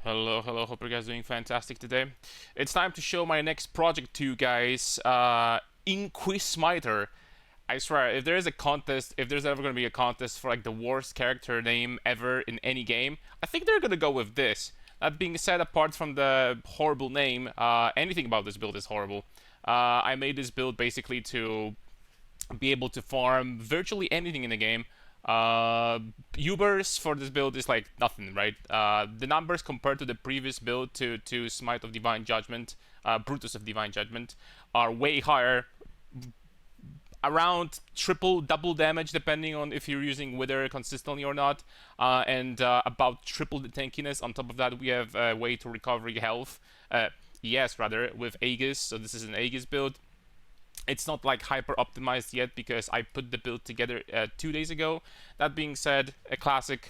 Hello, hello, hope you guys are doing fantastic today. It's time to show my next project to you guys, Inquismitor. I swear, if there is a contest, if there's ever going to be a contest for like the worst character name ever in any game, I think they're going to go with this. That being said, apart from the horrible name, anything about this build is horrible. I made this build basically to be able to farm virtually anything in the game. Ubers for this build is like nothing, right? The numbers compared to the previous build to Smite of Divine Judgment, Brutus of Divine Judgment, are way higher. Around triple, double damage depending on if you're using Wither consistently or not, and about triple the tankiness. On top of that, we have a way to recover health. Yes, rather, with Aegis. So this is an Aegis build. It's not like hyper optimized yet because I put the build together 2 days ago. That being said, a classic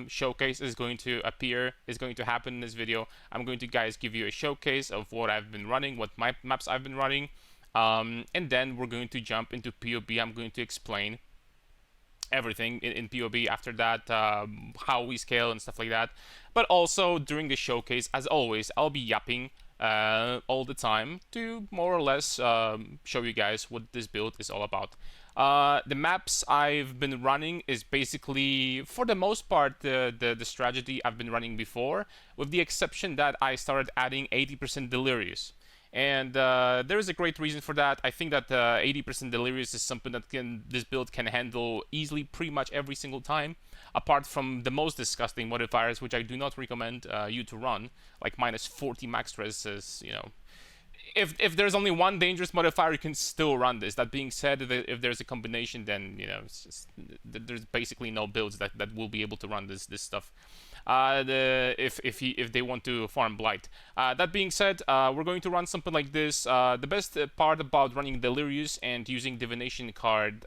showcase is going to happen in this video. I'm going to give you a showcase of what I've been running, what maps I've been running, and then we're going to jump into PoE. I'm going to explain everything in PoE after that, how we scale and stuff like that. But also during the showcase, as always, I'll be yapping all the time to more or less show you guys what this build is all about. The maps I've been running is basically, for the most part, the strategy I've been running before, with the exception that I started adding 80% Delirious. And there is a great reason for that. I think that 80% Delirious is something that this build can handle easily pretty much every single time, apart from the most disgusting modifiers, which I do not recommend you to run, like minus 40 max res is, you know, if there's only one dangerous modifier, you can still run this. That being said, if there's a combination, then you know there's basically no builds that will be able to run this stuff. If they want to farm Blight. That being said, we're going to run something like this. The best part about running Delirious and using Divination card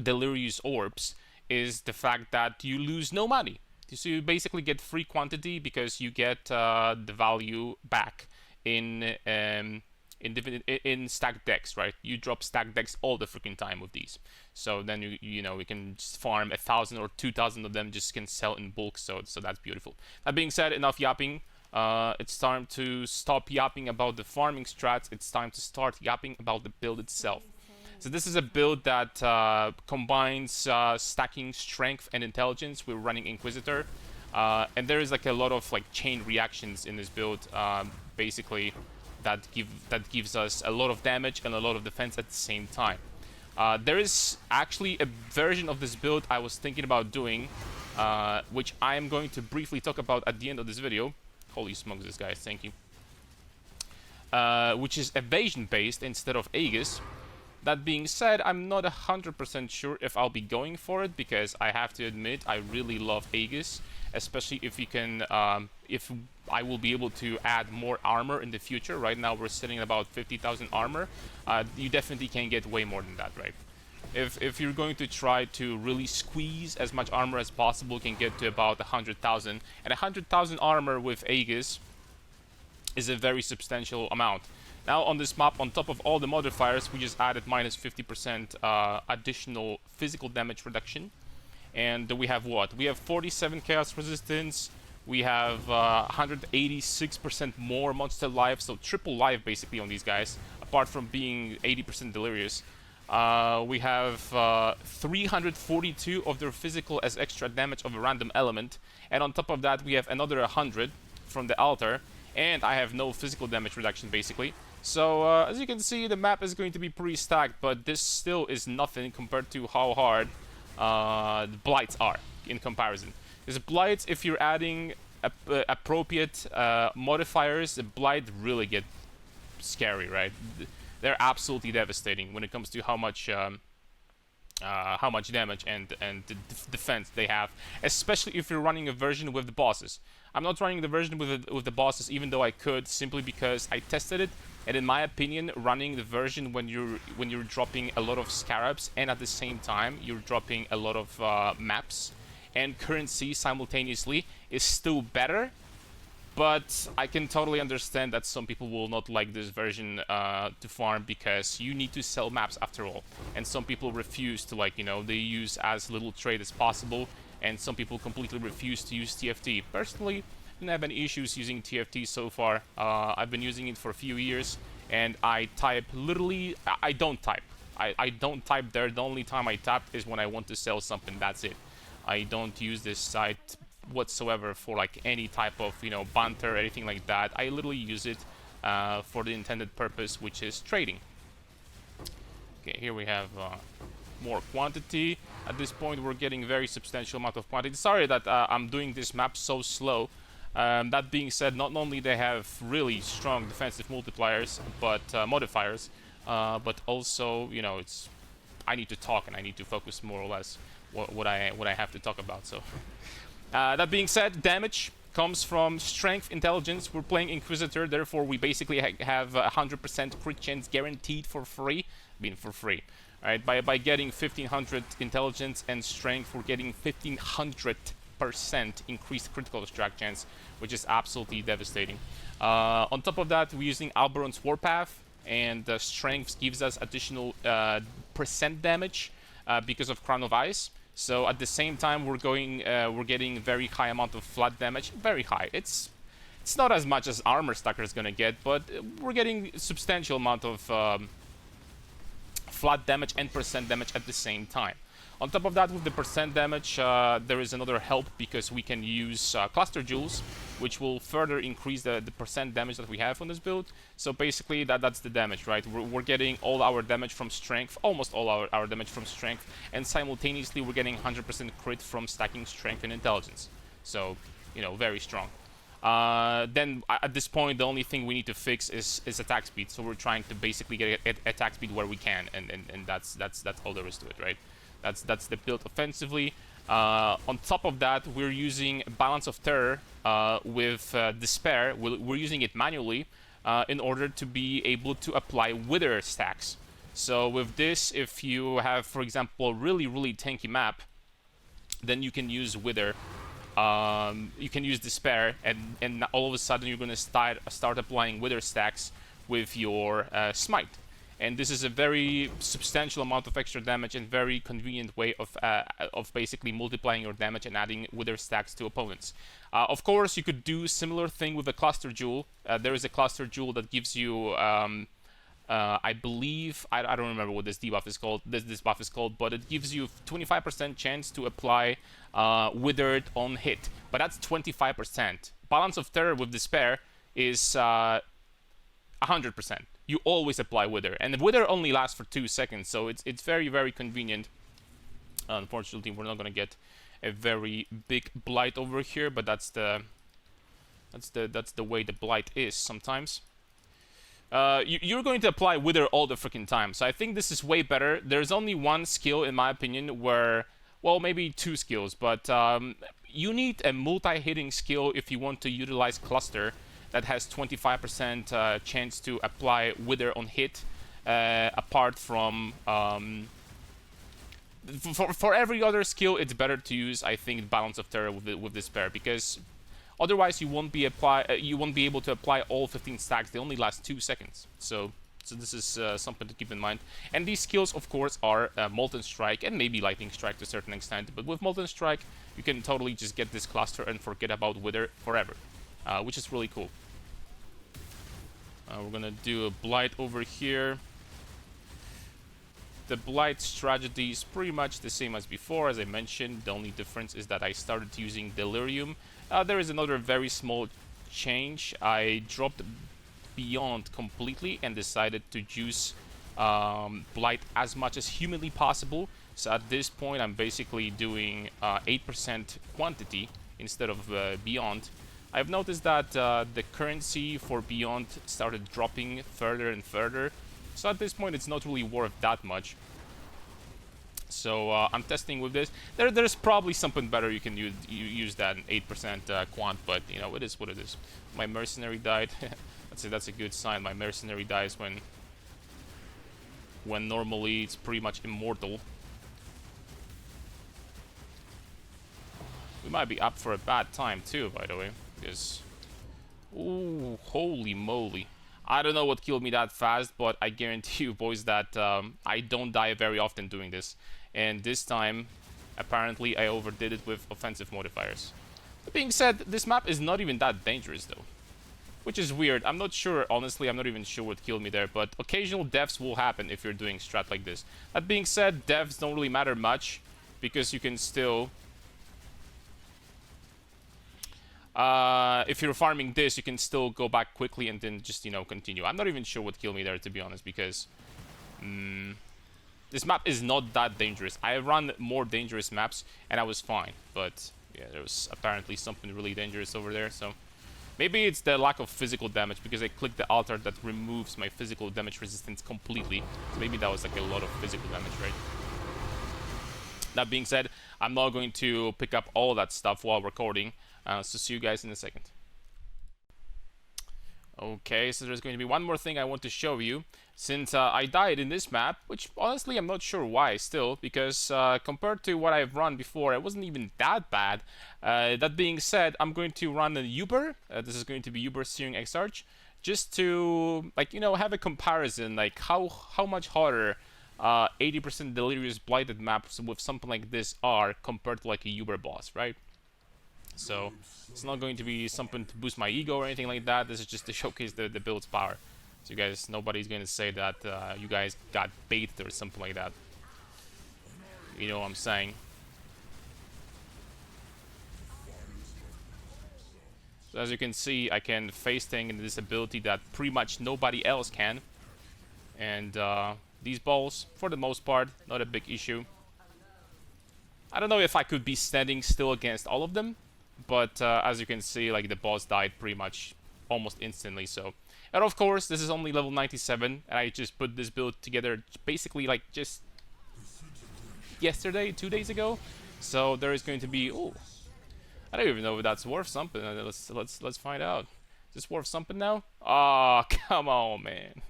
Delirious Orbs is the fact that you lose no money. So you basically get free quantity because you get the value back in stacked decks, right? You drop stacked decks all the freaking time with these. So then you know we can just farm 1,000 or 2,000 of them, just can sell in bulk. So that's beautiful. That being said, enough yapping. It's time to stop yapping about the farming strats. It's time to start yapping about the build itself. So this is a build that combines stacking strength and intelligence. We're running Inquisitor, and there is like a lot of like chain reactions in this build, basically that gives us a lot of damage and a lot of defense at the same time. There is actually a version of this build I was thinking about doing, which I am going to briefly talk about at the end of this video. Holy smokes, this guy! Thank you. Which is Evasion based instead of Aegis. That being said, I'm not 100% sure if I'll be going for it, because I have to admit I really love Aegis, especially if you can, if I will be able to add more armor in the future. Right now we're sitting at about 50,000 armor. You definitely can get way more than that, right? If you're going to try to really squeeze as much armor as possible, you can get to about 100,000. And 100,000 armor with Aegis is a very substantial amount. Now on this map, on top of all the modifiers, we just added minus 50% additional physical damage reduction. And we have what? We have 47 chaos resistance, we have 186% more monster life, so triple life basically on these guys, apart from being 80% delirious. We have 342 of their physical as extra damage of a random element, and on top of that we have another 100 from the altar, and I have no physical damage reduction basically. So as you can see, the map is going to be pretty stacked, but this still is nothing compared to how hard the Blights are in comparison. Because Blights, if you're adding appropriate modifiers, the Blight really get scary, right? They're absolutely devastating when it comes to how much damage and defense they have, especially if you're running a version with the bosses. I'm not running the version with the bosses, even though I could, simply because I tested it, and in my opinion, running the version when you're dropping a lot of scarabs and at the same time you're dropping a lot of maps and currency simultaneously is still better. But I can totally understand that some people will not like this version to farm, because you need to sell maps after all. And some people refuse to, like, you know, they use as little trade as possible. and some people completely refuse to use TFT. Personally, I didn't have any issues using TFT so far. I've been using it for a few years, and I type literally. I don't type. I don't type there. The only time I tap is when I want to sell something. That's it. I don't use this site whatsoever for like any type of banter or anything like that. I literally use it for the intended purpose, which is trading. Okay, here we have more quantity. At this point, we're getting very substantial amount of quantity. Sorry that I'm doing this map so slow. That being said, not only they have really strong defensive multipliers, but modifiers, but also it's I need to talk and I need to focus more or less what I have to talk about. So that being said, damage comes from strength, intelligence. We're playing Inquisitor, therefore we basically have 100% crit chance guaranteed for free. For free. Alright, by getting 1500 intelligence and strength, we're getting 1500% increased critical strike chance, which is absolutely devastating. On top of that, we're using Alberon's Warpath, and strength gives us additional percent damage because of Crown of Ice. So at the same time, we're getting very high amount of flat damage. Very high. It's not as much as Armor Stacker is gonna get, but we're getting substantial amount of flat damage and percent damage at the same time. On top of that, with the percent damage, there is another help because we can use cluster jewels, which will further increase the percent damage that we have on this build. So basically, that's the damage, right? We're getting all our damage from strength, almost all our damage from strength, and simultaneously we're getting 100% crit from stacking strength and intelligence. So, very strong. Then at this point, the only thing we need to fix is attack speed. So we're trying to basically get attack speed where we can, and that's all there is to it, right? That's the build offensively. On top of that, we're using Balance of Terror with Despair. We're using it manually in order to be able to apply Wither stacks. So with this, if you have, for example, a really tanky map, then you can use Wither. You can use Despair, and all of a sudden you're going to start applying Wither stacks with your Smite. And this is a very substantial amount of extra damage and very convenient way of basically multiplying your damage and adding Wither stacks to opponents. Of course, you could do similar thing with a Cluster Jewel. There is a Cluster Jewel that gives you, I believe, I don't remember what this debuff is called. This buff is called, but it gives you 25% chance to apply Withered on hit. But that's 25%. Balance of Terror with Despair is 100%. You always apply Wither, and the Wither only lasts for 2 seconds, so it's very convenient. Unfortunately, we're not gonna get a very big blight over here, but that's the way the blight is sometimes. You're going to apply Wither all the freaking time, so I think this is way better. There's only one skill, in my opinion, where, well, maybe 2 skills, but you need a multi-hitting skill if you want to utilize Cluster that has 25% chance to apply Wither on hit, apart from... for every other skill, it's better to use, I think, Balance of Terror with Despair, because otherwise you won't be able to apply all 15 stacks. They only last 2 seconds. So this is something to keep in mind. And these skills, of course, are Molten Strike and maybe Lightning Strike to a certain extent. But with Molten Strike, you can totally just get this cluster and forget about Wither forever, which is really cool. We're gonna do a Blight over here. The Blight strategy is pretty much the same as before, as I mentioned. The only difference is that I started using Delirium. There is another very small change. I dropped Beyond completely and decided to use Blight as much as humanly possible. So at this point, I'm basically doing 8% quantity instead of Beyond. I've noticed that the currency for Beyond started dropping further and further. So at this point, it's not really worth that much. So I'm testing with this. There's probably something better you can use than 8% quant, but it is what it is. My mercenary died. That's a good sign. My mercenary dies when normally it's pretty much immortal. We might be up for a bad time too, by the way, because ooh, holy moly. I don't know what killed me that fast, but I guarantee you, boys, that I don't die very often doing this. And this time, Apparently, I overdid it with offensive modifiers. That being said, this map is not even that dangerous, though. Which is weird. I'm not sure, honestly, I'm not even sure what killed me there, but occasional deaths will happen if you're doing strat like this. That being said, deaths don't really matter much, because you can still... if you're farming this, you can still go back quickly and then just, you know, continue. I'm not even sure what killed me there, to be honest, because... this map is not that dangerous. I run more dangerous maps, and I was fine, but... yeah, there was apparently something really dangerous over there, so... maybe it's the lack of physical damage, because I clicked the altar that removes my physical damage resistance completely. So maybe that was like a lot of physical damage, right? That being said, I'm not going to pick up all that stuff while recording, so see you guys in a second. Okay, so there's going to be one more thing I want to show you. Since I died in this map, which honestly I'm not sure why still, because compared to what I've run before, it wasn't even that bad. That being said, I'm going to run a Uber. This is going to be Uber Searing Exarch, just to, like, you know, have a comparison, like how much harder 80% Delirious Blighted maps with something like this are compared to like a Uber boss, right? So it's not going to be something to boost my ego or anything like that. This is just to showcase the build's power. So you guys, nobody's going to say that you guys got baited or something like that. You know what I'm saying? So as you can see, I can face tank in this ability that pretty much nobody else can. And these balls, for the most part, not a big issue. I don't know if I could be standing still against all of them. But as you can see, like, the boss died pretty much almost instantly, so... and of course, this is only level 97, and I just put this build together basically, like, just... yesterday, 2 days ago. So there is going to be... ooh, I don't even know if that's worth something. Let's find out. Is this worth something now? Ah, oh, come on, man.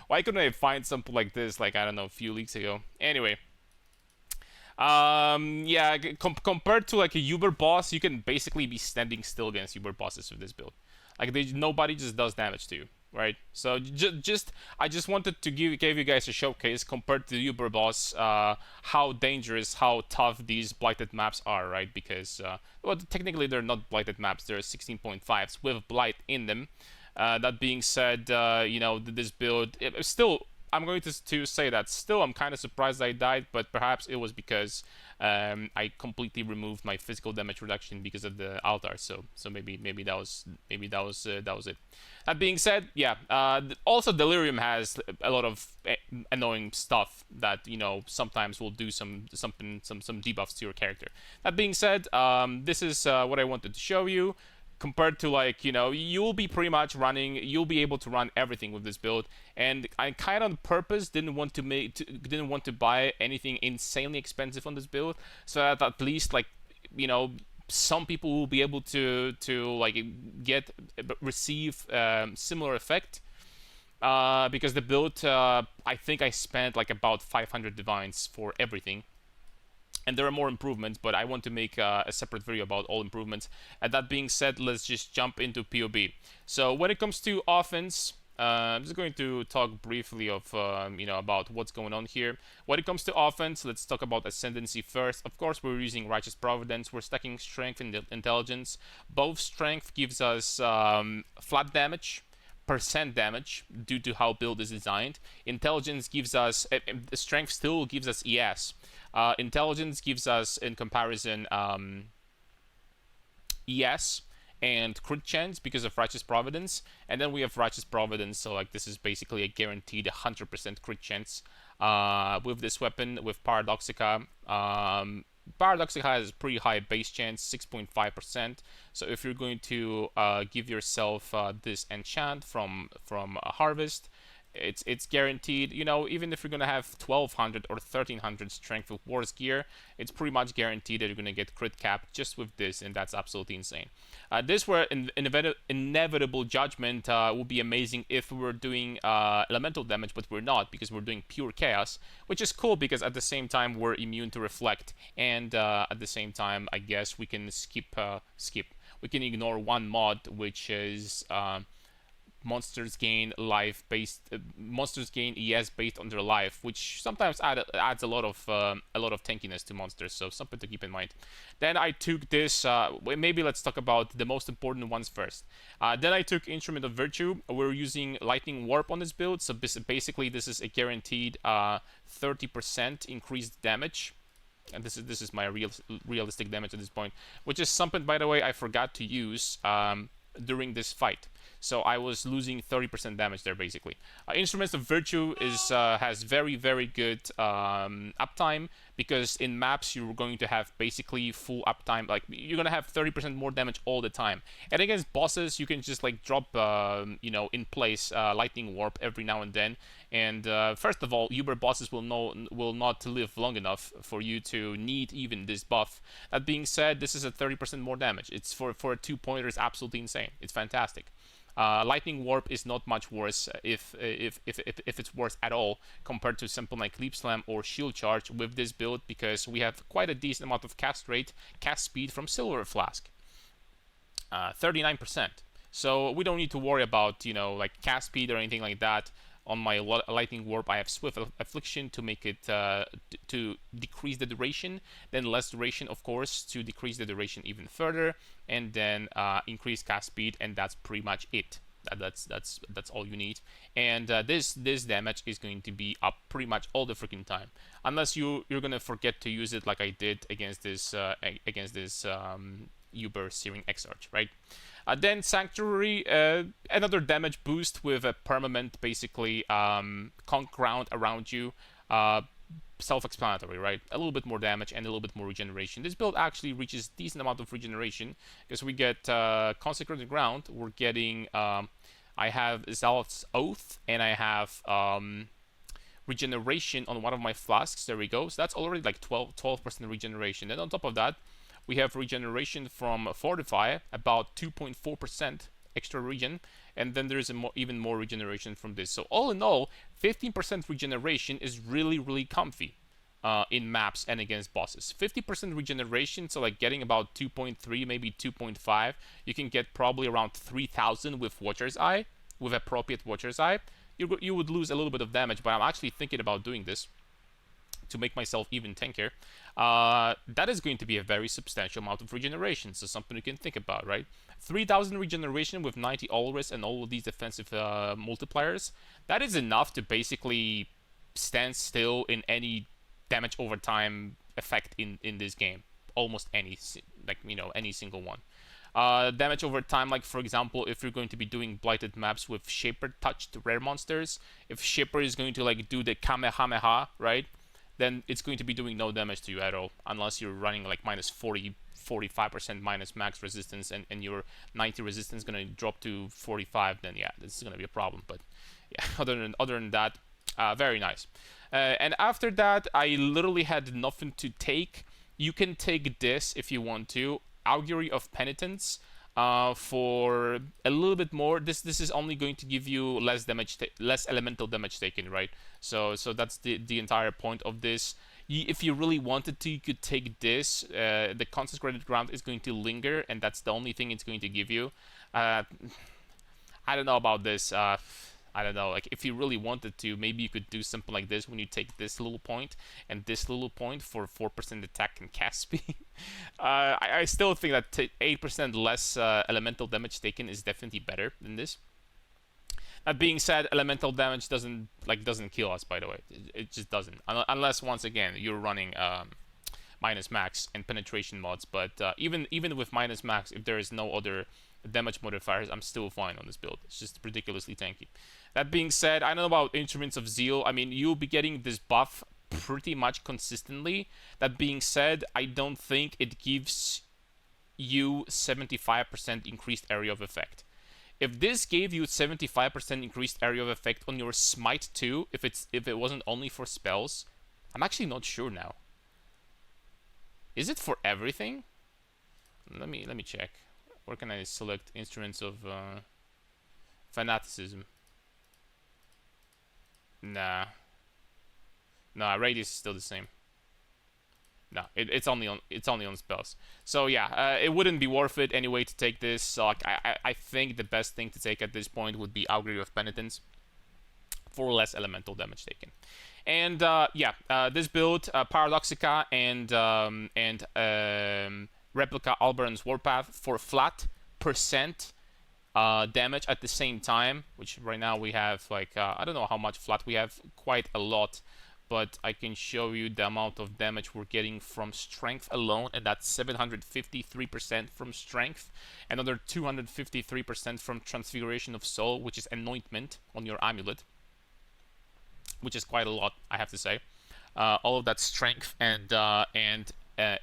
Why couldn't I find something like this, like, I don't know, a few weeks ago? Anyway... yeah, compared to like a Uber boss, you can basically be standing still against Uber bosses with this build. Like, nobody just does damage to you, right? So I just wanted to give you guys a showcase compared to the Uber boss, how dangerous, how tough these blighted maps are, right? Because well, technically they're not blighted maps; they're 16.5s with blight in them. That being said, you know, this build still. I'm going to say that still I'm kind of surprised I died, but perhaps it was because I completely removed my physical damage reduction because of the altar. So maybe that was it. That being said, yeah. Also, Delirium has a lot of annoying stuff that, you know, sometimes will do some debuffs to your character. That being said, this is what I wanted to show you. Compared to, like, you know, you'll be pretty much running, you'll be able to run everything with this build, and I kind of on purpose didn't want to buy anything insanely expensive on this build, so that at least, like, you know, some people will be able to like receive similar effect, because the build, I think I spent like about 500 divines for everything. And there are more improvements, but I want to make a separate video about all improvements. And that being said, let's just jump into PoE. So when it comes to offense, I'm just going to talk briefly of you know, about what's going on here. When it comes to offense, let's talk about Ascendancy first. Of course, we're using Righteous Providence. We're stacking Strength and Intelligence. Both Strength gives us flat damage, percent damage due to how build is designed. Intelligence gives us Strength still gives us ES. Intelligence gives us, in comparison, ES and crit chance because of Righteous Providence, and then we have Righteous Providence, so like this is basically a guaranteed 100% crit chance with this weapon. With Paradoxica, Paradoxica has pretty high base chance, 6.5%. So if you're going to give yourself this enchant from a harvest, it's guaranteed. You know, even if you're gonna have 1200 or 1300 strength with Wars gear, it's pretty much guaranteed that you're gonna get crit cap just with this, and that's absolutely insane. This where inevitable judgment would be amazing if we were doing elemental damage, but we're not, because we're doing pure chaos, which is cool because at the same time we're immune to reflect, and at the same time I guess we can skip. We can ignore one mod, which is monsters gain monsters gain ES based on their life, which sometimes adds a lot of tankiness to monsters. So something to keep in mind. Then I took this. Maybe let's talk about the most important ones first. Then I took Instrument of Virtue. We're using Lightning Warp on this build, so basically this is a guaranteed 30% increased damage. And this is my realistic damage at this point, which is something, by the way, I forgot to use during this fight. So I was losing 30% damage there, basically. Instruments of Virtue has very good uptime, because in maps you're going to have basically full uptime. Like, you're going to have 30% more damage all the time. And against bosses, you can just like drop, in place Lightning Warp every now and then. And first of all, Uber bosses will not live long enough for you to need even this buff. That being said, this is a 30% more damage. It's for a 2-pointer, it's absolutely insane. It's fantastic. Lightning Warp is not much worse, if it's worse at all, compared to something like Leap Slam or Shield Charge with this build, because we have quite a decent amount of cast speed from Silver Flask, 39%. So we don't need to worry about like cast speed or anything like that. On my Lightning Warp, I have Swift Affliction to make it to decrease the duration, then less duration, of course, to decrease the duration even further, and then increase cast speed, and that's pretty much it. That's all you need. And this damage is going to be up pretty much all the freaking time, unless you're gonna forget to use it, like I did against this Uber Searing Exarch, right? Then Sanctuary, another damage boost with a permanent, basically, conk ground around you. Self-explanatory, right? A little bit more damage and a little bit more regeneration. This build actually reaches decent amount of regeneration, because we get Consecrated Ground. We're getting, I have Zealot's Oath, and I have regeneration on one of my flasks. There we go. So that's already like 12% regeneration. And on top of that, we have regeneration from Fortify, about 2.4% extra regen, and then there's even more regeneration from this. So all in all, 15% regeneration is really comfy in maps and against bosses. 50% regeneration, so like getting about 2.3, maybe 2.5. You can get probably around 3,000 with Watcher's Eye, with appropriate Watcher's Eye. You would lose a little bit of damage, but I'm actually thinking about doing this to make myself even tankier. That is going to be a very substantial amount of regeneration, so something you can think about, right? 3,000 regeneration with 90 all-risk and all of these defensive multipliers. That is enough to basically stand still in any damage over time effect in this game. Almost any, any single one. Damage over time, like for example, if you're going to be doing blighted maps with Shaper touched rare monsters, if Shaper is going to like do the Kamehameha, right? Then it's going to be doing no damage to you at all, unless you're running like minus 45% minus max resistance, and your 90 resistance is going to drop to 45, then yeah, this is going to be a problem. But yeah, other than that, very nice. And after that, I literally had nothing to take. You can take this if you want to. Augury of Penitence. For a little bit more. This is only going to give you less damage, less elemental damage taken, right? So that's the entire point of this. If you really wanted to, you could take this. The Consecrated Ground is going to linger, and that's the only thing it's going to give you. I don't know about this. I don't know, like if you really wanted to, maybe you could do something like this when you take this little point and this little point for 4% attack and cast speed. I still think that 8% less elemental damage taken is definitely better than this. That being said, elemental damage doesn't kill us, by the way. It just doesn't, unless once again you're running minus max and penetration mods. But even with minus max, if there is no other damage modifiers, I'm still fine on this build. It's just ridiculously tanky. That being said, I don't know about Instruments of Zeal. I mean, you'll be getting this buff pretty much consistently. That being said, I don't think it gives you 75% increased area of effect. If this gave you 75% increased area of effect on your Smite too, if it wasn't only for spells, I'm actually not sure now. Is it for everything? Let me check. Where can I select Instruments of Fanaticism? Nah, radius is still the same. No, it's only on spells. So yeah, it wouldn't be worth it anyway to take this. So like, I think the best thing to take at this point would be Augury of Penitence for less elemental damage taken. And yeah, this build, Paradoxica and Replica Alberon's Warpath for flat percent damage at the same time, which right now we have like I don't know how much flat we have, quite a lot, but I can show you the amount of damage we're getting from strength alone, and that's 753% from strength, another 253% from Transfiguration of Soul, which is anointment on your amulet, which is quite a lot, I have to say. All of that strength and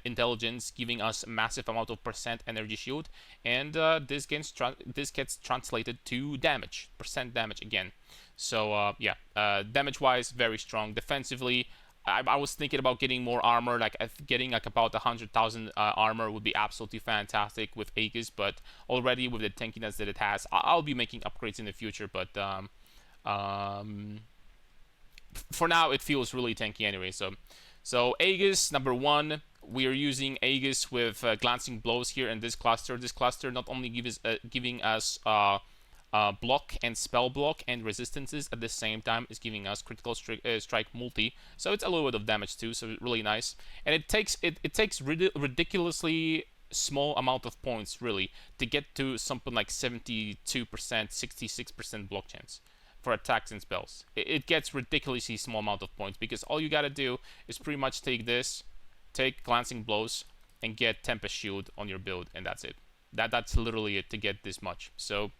intelligence giving us a massive amount of percent energy shield, and this gets translated to damage, percent damage again. So yeah, damage wise very strong. Defensively, I was thinking about getting more armor, like getting like about 100,000 armor would be absolutely fantastic with Aegis, but already with the tankiness that it has, I'll be making upgrades in the future, but for now it feels really tanky anyway. So Aegis number 1, we are using Aegis with glancing blows here in this cluster. This cluster not only giving us block and spell block and resistances at the same time, is giving us critical strike multi, so it's a little bit of damage too, so really nice. And it takes ridiculously small amount of points really to get to something like 72%, 66% block chance for attacks and spells. It gets ridiculously small amount of points, because all you gotta do is pretty much take this, take glancing blows, and get Tempest Shield on your build, and that's it. That's literally it to get this much. So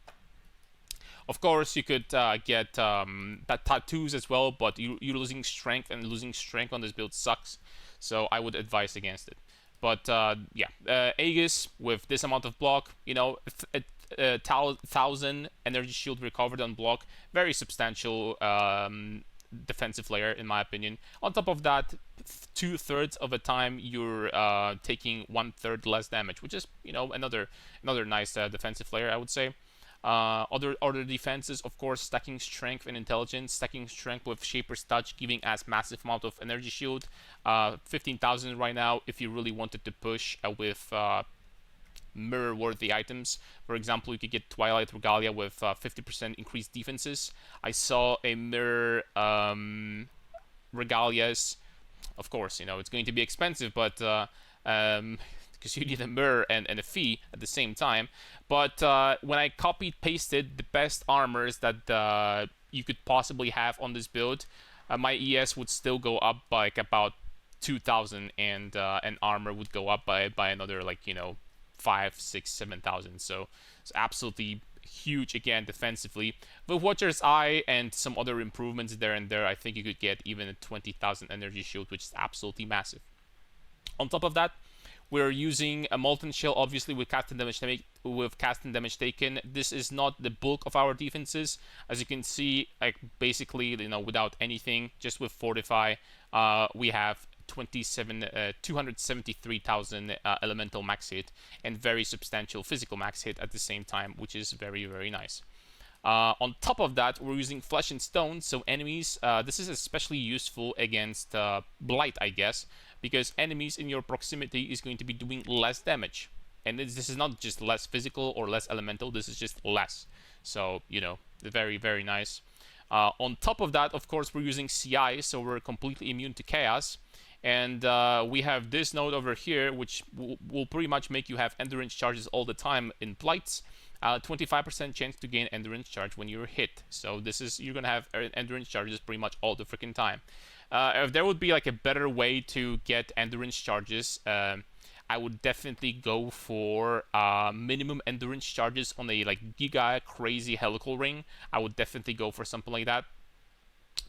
of course you could get tattoos as well, but you're losing strength, and losing strength on this build sucks, so I would advise against it. But yeah, Aegis with this amount of block, you know, 1,000 energy shield recovered on block, very substantial defensive layer in my opinion. On top of that, 2/3 of the time you're taking 1/3 less damage, which is, you know, another nice defensive layer, I would say. Other defenses, of course, stacking strength and intelligence, stacking strength with Shaper's Touch, giving us massive amount of energy shield, 15,000 right now if you really wanted to push with mirror-worthy items. For example, you could get Twilight Regalia with 50% increased defenses. I saw a mirror Regalias. Of course, you know, it's going to be expensive, but because you need a mirror and a fee at the same time. But when I copied pasted the best armors that you could possibly have on this build, my ES would still go up by like about 2,000, and armor would go up by another, like, you know, 5, 6, 7,000. So it's absolutely huge again defensively. With Watcher's Eye and some other improvements there and there, I think you could get even a 20,000 energy shield, which is absolutely massive. On top of that, we're using a Molten Shell, obviously, with casting damage taken. This is not the bulk of our defenses, as you can see. Like, basically, you know, without anything, just with Fortify, we have 273,000 elemental max hit, and very substantial physical max hit at the same time, which is very, very nice. On top of that, we're using Flesh and Stone, so enemies, this is especially useful against Blight, I guess, because enemies in your proximity is going to be doing less damage. And this is not just less physical or less elemental, this is just less. So, you know, very, very nice. On top of that, of course, we're using CI, so we're completely immune to Chaos. And we have this node over here, which will pretty much make you have endurance charges all the time in Blights. 25% chance to gain endurance charge when you're hit. So this is, you're gonna have endurance charges pretty much all the freaking time. If there would be like a better way to get endurance charges, I would definitely go for minimum endurance charges on a like giga crazy helical ring. I would definitely go for something like that.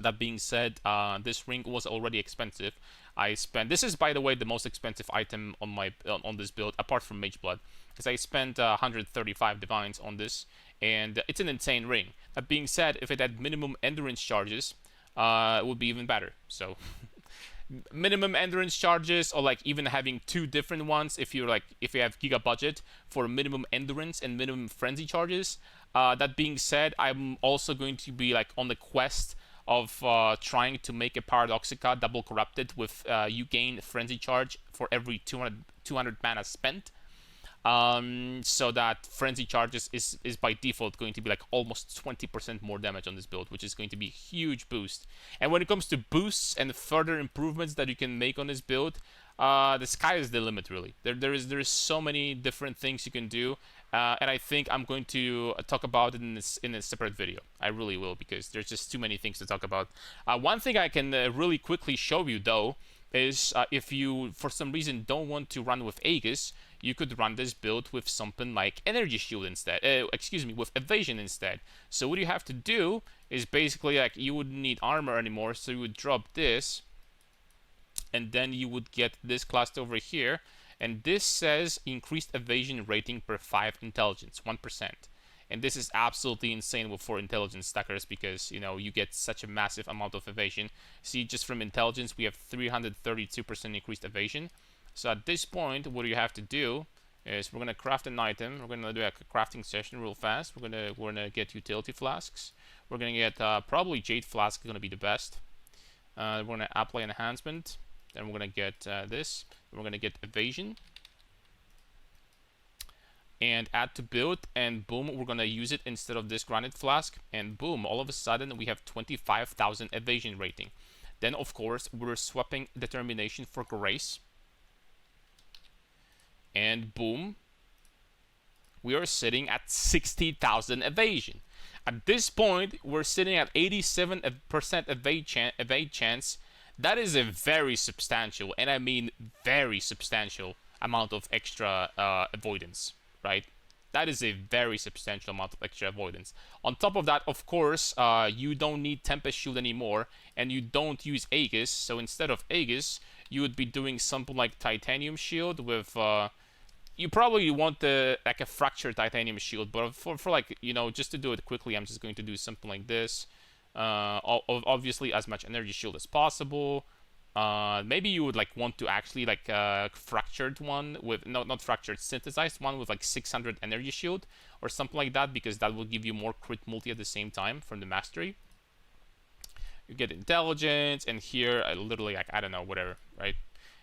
That being said, this ring was already expensive. This is, by the way, the most expensive item on this build, apart from Mage Blood, because I spent 135 divines on this, and it's an insane ring. That being said, if it had minimum endurance charges, it would be even better. So minimum endurance charges, or like even having two different ones if you have giga budget for minimum endurance and minimum frenzy charges. That being said, I'm also going to be like on the quest of trying to make a Paradoxica double corrupted with you gain Frenzy Charge for every 200 mana spent. So that Frenzy Charges is by default going to be like almost 20% more damage on this build, which is going to be a huge boost. And when it comes to boosts and further improvements that you can make on this build, the sky is the limit, really. There is so many different things you can do, and I think I'm going to talk about it in a separate video. I really will, because there's just too many things to talk about. One thing I can really quickly show you, though, is if you, for some reason, don't want to run with Aegis, you could run this build with something like Energy Shield instead. With Evasion instead. So what you have to do is basically, like, you wouldn't need armor anymore, so you would drop this, and then you would get this class over here, and this says increased evasion rating per 5 intelligence, 1%. And this is absolutely insane for intelligence stackers, because, you know, you get such a massive amount of evasion. See, just from intelligence, we have 332% increased evasion. So at this point, what you have to do is we're gonna craft an item. We're gonna do a crafting session real fast. We're gonna get utility flasks. We're gonna get probably Jade Flask, gonna be the best. We're gonna apply enhancement. Then we're gonna get this. We're gonna get evasion. And add to build, and boom, we're gonna use it instead of this granite flask, and boom, all of a sudden we have 25,000 evasion rating. Then of course we're swapping determination for grace, and boom, we are sitting at 60,000 evasion. At this point, we're sitting at 87% evade chance. That is a very substantial, and I mean very substantial, amount of extra avoidance. Right? That is a very substantial amount of extra avoidance. On top of that, of course, you don't need Tempest Shield anymore, and you don't use Aegis. So instead of Aegis, you would be doing something like Titanium Shield with. You probably want like a Fractured Titanium Shield, but for like, you know, just to do it quickly, I'm just going to do something like this. Obviously, as much Energy Shield as possible. Maybe you would like want to actually like fractured one with not fractured, synthesized one with like 600 energy shield or something like that, because that will give you more crit multi at the same time from the mastery. You get intelligence, and here I literally, like, I don't know, whatever, right?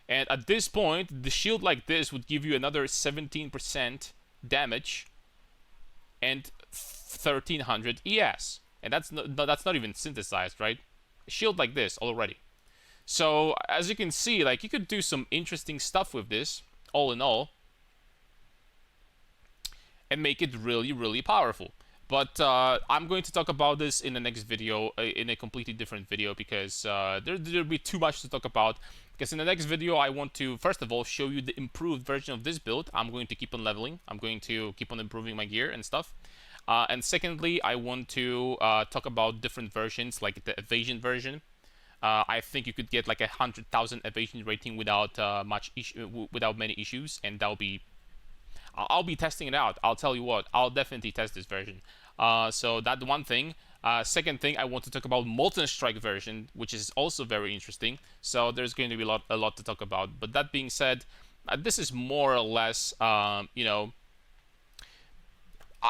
And at this point, the shield like this would give you another 17% damage and 1300 ES, and that's not even synthesized, right? A shield like this already. So, as you can see, like, you could do some interesting stuff with this, all in all, and make it really, really powerful. But I'm going to talk about this in the next video, in a completely different video, because there'll be too much to talk about. Because in the next video, I want to, first of all, show you the improved version of this build. I'm going to keep on leveling. I'm going to keep on improving my gear and stuff. And secondly, I want to talk about different versions, like the Evasion version. I think you could get like 100,000 evasion rating without without many issues, and that'll be. I'll be testing it out. I'll tell you what. I'll definitely test this version. So that's one thing. Second thing, I want to talk about Molten Strike version, which is also very interesting. So there's going to be a lot to talk about. But that being said, this is more or less, you know.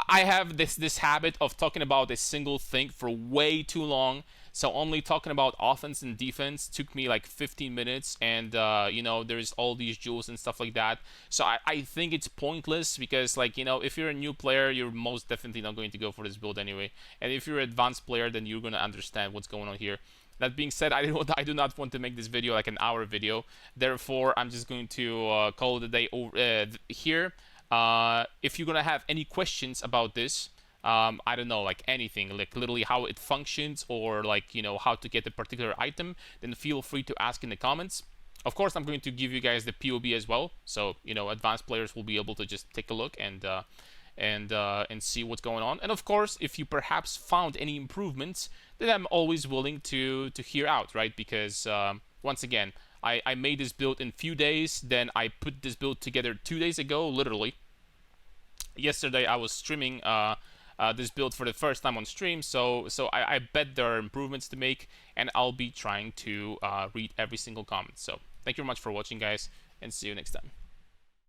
I have this habit of talking about a single thing for way too long. So only talking about offense and defense took me like 15 minutes, and you know, there's all these jewels and stuff like that. So I think it's pointless, because, like, you know, if you're a new player, you're most definitely not going to go for this build anyway. And if you're an advanced player, then you're going to understand what's going on here. That being said, I do not want to make this video like an hour video. Therefore, I'm just going to call it a day over here. If you're going to have any questions about this, I don't know, like anything, like literally how it functions, or like, you know, how to get a particular item, then feel free to ask in the comments. Of course, I'm going to give you guys the PoE as well, so, you know, advanced players will be able to just take a look and see what's going on. And of course, if you perhaps found any improvements, then I'm always willing to hear out, right? Because once again, I made this build in few days, then I put this build together 2 days ago, literally. Yesterday I was streaming this build for the first time on stream, so I bet there are improvements to make, and I'll be trying to read every single comment. So thank you very much for watching, guys, and see you next time.